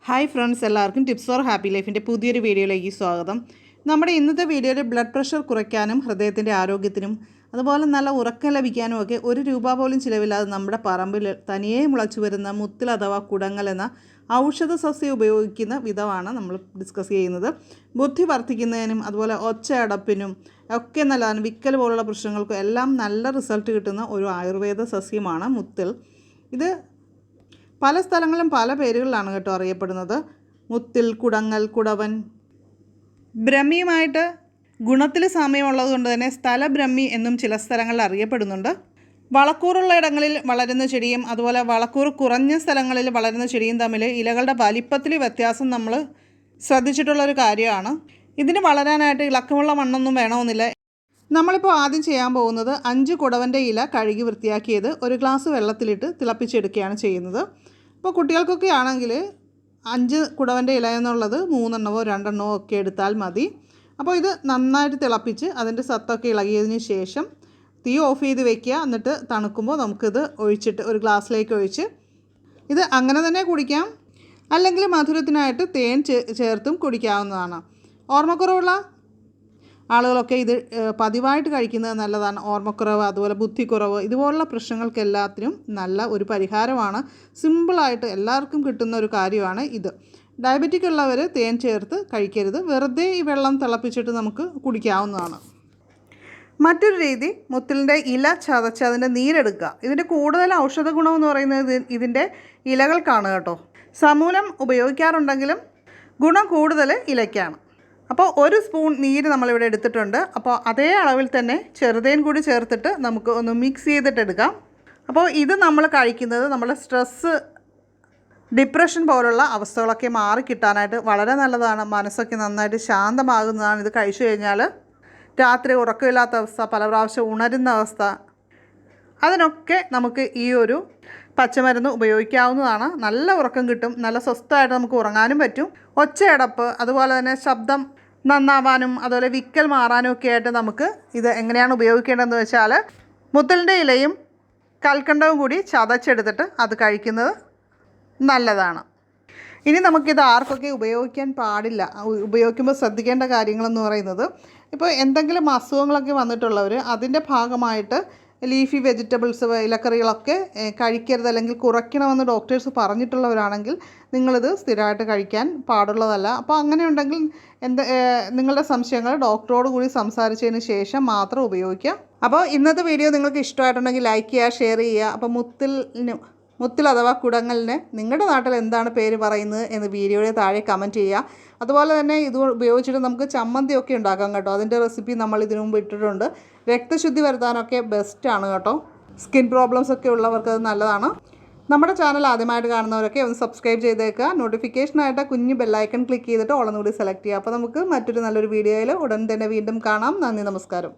Hi friends, എല്ലാവർക്കും tips four happy ലൈഫിൻ്റെ പുതിയൊരു വീഡിയോയിലേക്ക് സ്വാഗതം. നമ്മുടെ ഇന്നത്തെ വീഡിയോയിൽ ബ്ലഡ് പ്രഷർ കുറയ്ക്കാനും ഹൃദയത്തിൻ്റെ ആരോഗ്യത്തിനും അതുപോലെ നല്ല ഉറക്കം ലഭിക്കാനും ഒക്കെ ₹1 പോലും ചിലവില്ലാതെ നമ്മുടെ പറമ്പിൽ തനിയെ മുളച്ചു വരുന്ന മുത്തിൽ അഥവാ കുടങ്ങൽ എന്ന ഔഷധ സസ്യം ഉപയോഗിക്കുന്ന വിധമാണ് നമ്മൾ ഡിസ്കസ് ചെയ്യുന്നത്. ബുദ്ധി വർദ്ധിക്കുന്നതിനും അതുപോലെ ഒച്ചയടപ്പിനും ഒക്കെ നല്ലതാണ്. വിക്കൽ പോലുള്ള പ്രശ്നങ്ങൾക്കും എല്ലാം നല്ല റിസൾട്ട് കിട്ടുന്ന ഒരു ആയുർവേദ സസ്യമാണ് മുത്തിൽ. ഇത് പല സ്ഥലങ്ങളിലും പല പേരുകളിലാണ് കേട്ടോ അറിയപ്പെടുന്നത്. മുത്തിൽ, കുടങ്ങൽ, കുടവൻ. ബ്രഹ്മിയുമായിട്ട് ഗുണത്തിൽ സാമ്യമുള്ളത് കൊണ്ട് തന്നെ സ്ഥലബ്രഹ്മി എന്നും ചില സ്ഥലങ്ങളിൽ അറിയപ്പെടുന്നുണ്ട്. വളക്കൂറുള്ള ഇടങ്ങളിൽ വളരുന്ന ചെടിയും അതുപോലെ വളക്കൂറ് കുറഞ്ഞ സ്ഥലങ്ങളിൽ വളരുന്ന ചെടിയും തമ്മിൽ ഇലകളുടെ വലിപ്പത്തിൽ വ്യത്യാസം നമ്മൾ ശ്രദ്ധിച്ചിട്ടുള്ളൊരു കാര്യമാണ്. ഇതിന് വളരാനായിട്ട് ഇളക്കമുള്ള മണ്ണൊന്നും വേണമെന്നില്ല. നമ്മളിപ്പോൾ ആദ്യം ചെയ്യാൻ പോകുന്നത് 5 കുടവൻ്റെ ഇല കഴുകി വൃത്തിയാക്കിയത് 1 ഗ്ലാസ് വെള്ളത്തിലിട്ട് തിളപ്പിച്ചെടുക്കുകയാണ് ചെയ്യുന്നത്. ഇപ്പോൾ കുട്ടികൾക്കൊക്കെ ആണെങ്കിൽ 5 കുടവൻ്റെ ഇല എന്നുള്ളത് 3 എണ്ണമോ 2 എണ്ണമോ ഒക്കെ എടുത്താൽ മതി. അപ്പോൾ ഇത് നന്നായിട്ട് തിളപ്പിച്ച് അതിൻ്റെ സത്തൊക്കെ ഇളകിയതിന് ശേഷം തീ ഓഫ് ചെയ്ത് വെക്കുക. എന്നിട്ട് തണുക്കുമ്പോൾ നമുക്കിത് ഒഴിച്ചിട്ട് ഒരു ഗ്ലാസ്സിലേക്ക് ഒഴിച്ച് ഇത് അങ്ങനെ തന്നെ കുടിക്കാം, അല്ലെങ്കിൽ മധുരത്തിനായിട്ട് തേൻ ചേർത്തും കുടിക്കാവുന്നതാണ്. ഓർമ്മക്കുറവുള്ള ആളുകളൊക്കെ ഇത് പതിവായിട്ട് കഴിക്കുന്നത് നല്ലതാണ്. ഓർമ്മക്കുറവ് അതുപോലെ ബുദ്ധിക്കുറവ് ഇതുപോലുള്ള പ്രശ്നങ്ങൾക്കെല്ലാത്തിനും നല്ല ഒരു പരിഹാരമാണ്. സിമ്പിളായിട്ട് എല്ലാവർക്കും കിട്ടുന്ന ഒരു കാര്യമാണ് ഇത്. ഡയബറ്റിക് ഉള്ളവർ തേൻ ചേർത്ത് കഴിക്കരുത്, വെറുതെ ഈ വെള്ളം തിളപ്പിച്ചിട്ട് നമുക്ക് കുടിക്കാവുന്നതാണ്. മറ്റൊരു രീതി, മുത്തിലിൻ്റെ ഇല ചതച്ച് അതിൻ്റെ നീരെടുക്കുക. ഇതിൻ്റെ കൂടുതൽ ഔഷധ ഗുണമെന്ന് പറയുന്നത് ഇതിൻ്റെ ഇലകൾക്കാണ് കേട്ടോ. സമൂലം ഉപയോഗിക്കാറുണ്ടെങ്കിലും ഗുണം കൂടുതൽ ഇലയ്ക്കാണ്. അപ്പോൾ 1 സ്പൂൺ നീര് നമ്മളിവിടെ എടുത്തിട്ടുണ്ട്. അപ്പോൾ അതേ അളവിൽ തന്നെ ചെറുതേൻ കൂടി ചേർത്തിട്ട് നമുക്ക് ഒന്ന് മിക്സ് ചെയ്തിട്ടെടുക്കാം. അപ്പോൾ ഇത് നമ്മൾ കഴിക്കുന്നത് നമ്മുടെ സ്ട്രെസ്സ്, ഡിപ്രഷൻ പോലുള്ള അവസ്ഥകളൊക്കെ മാറിക്കിട്ടാനായിട്ട് വളരെ നല്ലതാണ്. മനസ്സൊക്കെ നന്നായിട്ട് ശാന്തമാകുന്നതാണ് ഇത് കഴിച്ചു കഴിഞ്ഞാൽ. രാത്രി ഉറക്കമില്ലാത്ത അവസ്ഥ, പല പ്രാവശ്യം ഉണരുന്ന അവസ്ഥ, അതിനൊക്കെ നമുക്ക് ഈ ഒരു പച്ചമരുന്ന് ഉപയോഗിക്കാവുന്നതാണ്. നല്ല ഉറക്കം കിട്ടും, നല്ല സ്വസ്ഥമായിട്ട് നമുക്ക് ഉറങ്ങാനും പറ്റും. ഒച്ചയടപ്പ് അതുപോലെ തന്നെ ശബ്ദം നന്നാവാനും അതുപോലെ വിക്കൽ മാറാനും ഒക്കെ ആയിട്ട് നമുക്ക് ഇത് എങ്ങനെയാണ് ഉപയോഗിക്കേണ്ടതെന്ന് വെച്ചാൽ മുത്തലിൻ്റെ ഇലയും കൽക്കണ്ടവും കൂടി ചതച്ചെടുത്തിട്ട് അത് കഴിക്കുന്നത് നല്ലതാണ്. ഇനി നമുക്കിത് ആർക്കൊക്കെ ഉപയോഗിക്കാൻ പാടില്ല, ഉപയോഗിക്കുമ്പോൾ ശ്രദ്ധിക്കേണ്ട കാര്യങ്ങളെന്ന് പറയുന്നത്, ഇപ്പോൾ എന്തെങ്കിലും അസുഖങ്ങളൊക്കെ വന്നിട്ടുള്ളവർ അതിൻ്റെ ഭാഗമായിട്ട് ലീഫി വെജിറ്റബിൾസ്, ഇലക്കറികളൊക്കെ കഴിക്കരുത് അല്ലെങ്കിൽ കുറയ്ക്കണമെന്ന് ഡോക്ടേഴ്സ് പറഞ്ഞിട്ടുള്ളവരാണെങ്കിൽ നിങ്ങളിത് സ്ഥിരമായിട്ട് കഴിക്കാൻ പാടുള്ളതല്ല. അപ്പോൾ അങ്ങനെയുണ്ടെങ്കിൽ നിങ്ങളുടെ സംശയങ്ങൾ ഡോക്ടറോട് കൂടി സംസാരിച്ചതിന് ശേഷം മാത്രം ഉപയോഗിക്കാം. അപ്പോൾ ഇന്നത്തെ വീഡിയോ നിങ്ങൾക്ക് ഇഷ്ടമായിട്ടുണ്ടെങ്കിൽ ലൈക്ക് ചെയ്യുക, ഷെയർ ചെയ്യുക. അപ്പോൾ മുത്തിൽ അഥവാ കുടങ്ങലിന് നിങ്ങളുടെ നാട്ടിൽ എന്താണ് പേര് പറയുന്നത് എന്ന് വീഡിയോയുടെ താഴെ കമൻറ്റ് ചെയ്യുക. അതുപോലെ തന്നെ ഇത് ഉപയോഗിച്ചിട്ട് നമുക്ക് ചമ്മന്തിയൊക്കെ ഉണ്ടാക്കാം കേട്ടോ. അതിൻ്റെ റെസിപ്പി നമ്മൾ ഇതിനു മുമ്പ് ഇട്ടിട്ടുണ്ട്. രക്തശുദ്ധി വരുത്താനൊക്കെ ബെസ്റ്റാണ് കേട്ടോ. സ്കിൻ പ്രോബ്ലംസ് ഒക്കെ ഉള്ളവർക്ക് അത് നല്ലതാണ്. നമ്മുടെ ചാനൽ ആദ്യമായിട്ട് കാണുന്നവരൊക്കെ ഒന്ന് സബ്സ്ക്രൈബ് ചെയ്തേക്കുക. നോട്ടിഫിക്കേഷനായിട്ട് കുഞ്ഞ് ബെല്ലൈക്കൺ ക്ലിക്ക് ചെയ്തിട്ട് ഓളൊന്നുകൂടി സെലക്ട് ചെയ്യുക. അപ്പോൾ നമുക്ക് മറ്റൊരു നല്ലൊരു വീഡിയോയിൽ ഉടൻ തന്നെ വീണ്ടും കാണാം. നന്ദി, നമസ്കാരം.